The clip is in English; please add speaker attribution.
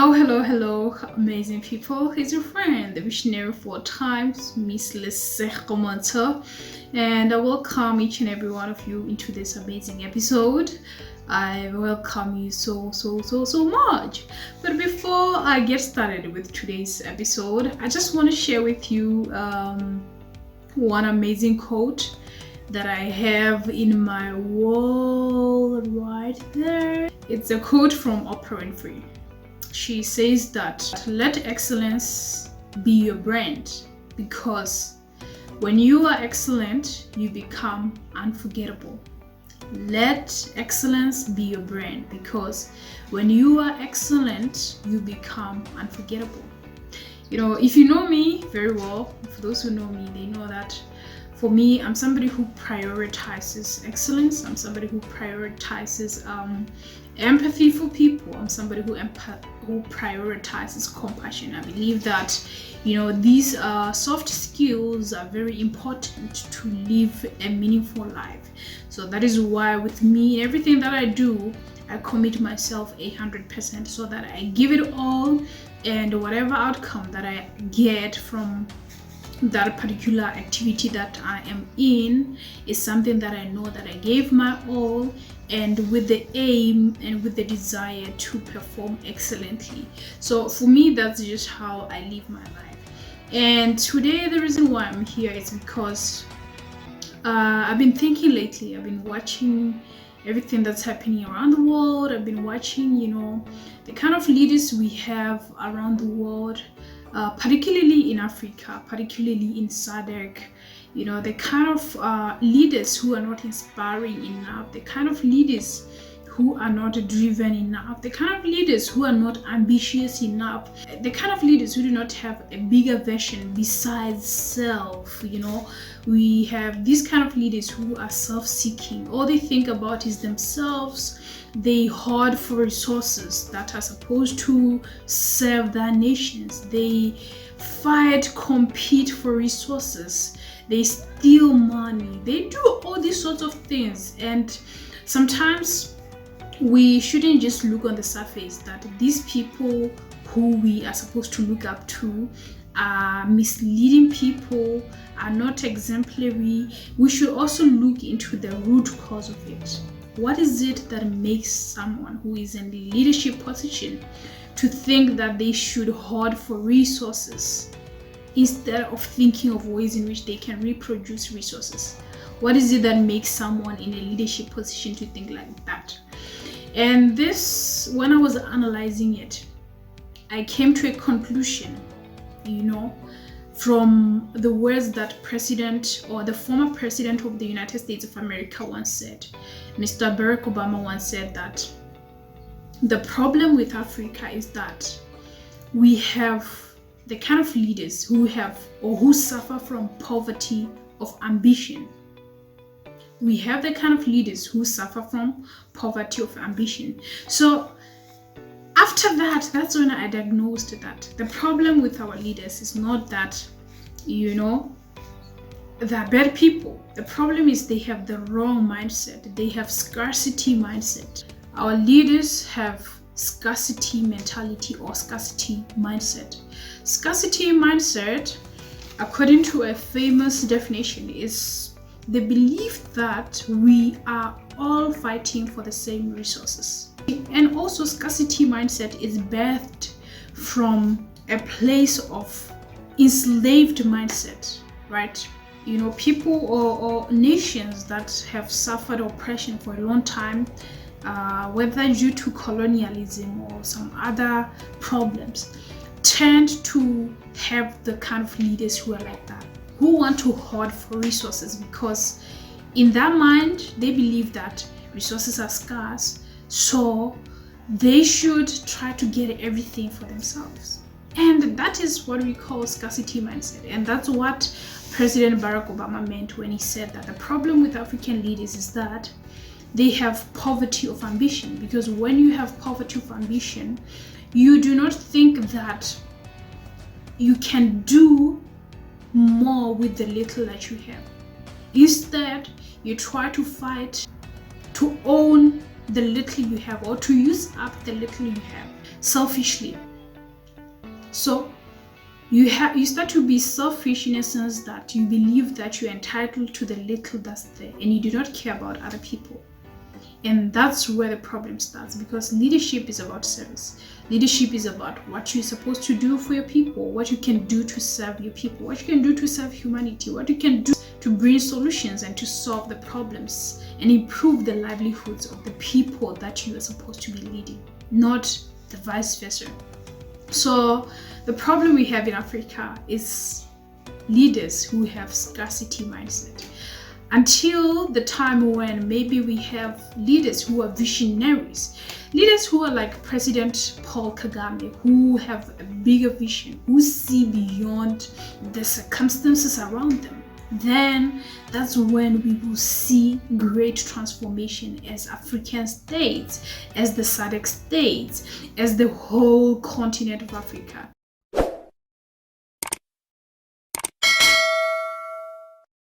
Speaker 1: Hello, amazing people. It's your friend, the visionary for times, Miss Lesego Montsho, and I welcome each and every one of you into this amazing episode. I welcome you so much. But before I get started with today's episode, I just want to share with you one amazing quote that I have in my wall right there. It's a quote from Oprah Winfrey. She says that let excellence be your brand, because when you are excellent, you become unforgettable. Let excellence be your brand, because when you are excellent, you become unforgettable. You know, if you know me very well, for those who know me, they know that for me, I'm somebody who prioritizes excellence. I'm somebody who prioritizes empathy for people. I'm somebody who prioritizes compassion. I believe that, you know, these soft skills are very important to live a meaningful life. So that is why with me, everything that I do, I commit myself 100% so that I give it all, and whatever outcome that I get from that particular activity that I am in is something that I know that I gave my all, and with the aim and with the desire to perform excellently. So for me, that's just how I live my life. And today, the reason why I'm here is because I've been thinking lately. I've been watching everything that's happening around the world. I've been watching, you know, the kind of leaders we have around the world, particularly in Africa, particularly in SADC. You know, the kind of leaders who are not inspiring enough, the kind of leaders who are not driven enough, the kind of leaders who are not ambitious enough, the kind of leaders who do not have a bigger vision besides self. You know, we have these kind of leaders who are self-seeking. All they think about is themselves. They hoard for resources that are supposed to serve their nations. They fight, compete for resources. They steal money. They do all these sorts of things. And sometimes we shouldn't just look on the surface that these people who we are supposed to look up to are misleading people, are not exemplary. We should also look into the root cause of it. What is it that makes someone who is in the leadership position to think that they should hoard for resources instead of thinking of ways in which they can reproduce resources? What is it that makes someone in a leadership position to think like that? And this, when I was analyzing it, I came to a conclusion, you know, from the words that President, or the former President of the United States of America once said. Mr. Barack Obama once said that the problem with Africa is that we have the kind of leaders who have or who suffer from poverty of ambition. We have the kind of leaders who suffer from poverty of ambition. So after that, that's when I diagnosed that the problem with our leaders is not that, you know, they're bad people. The problem is they have the wrong mindset. They have scarcity mindset. Our leaders have scarcity mentality or scarcity mindset. Scarcity mindset, according to a famous definition, is the belief that we are all fighting for the same resources. And also, scarcity mindset is birthed from a place of enslaved mindset, right? You know, people or nations that have suffered oppression for a long time, whether due to colonialism or some other problems, tend to have the kind of leaders who are like that, who want to hoard for resources, because in their mind, they believe that resources are scarce, so they should try to get everything for themselves. And that is what we call scarcity mindset. And that's what President Barack Obama meant when he said that the problem with African leaders is that they have poverty of ambition. Because when you have poverty of ambition, you do not think that you can do more with the little that you have. Instead, you try to fight to own the little you have, or to use up the little you have selfishly. So you start to be selfish in a sense that you believe that you're entitled to the little that's there and you do not care about other people. And that's where the problem starts, because leadership is about service. Leadership is about what you're supposed to do for your people, what you can do to serve your people, what you can do to serve humanity, what you can do to bring solutions and to solve the problems and improve the livelihoods of the people that you are supposed to be leading, not the vice versa. So the problem we have in Africa is leaders who have scarcity mindset. Until the time when maybe we have leaders who are visionaries, leaders who are like President Paul Kagame, who have a bigger vision, who see beyond the circumstances around them, then that's when we will see great transformation as African states, as the SADC states, as the whole continent of Africa.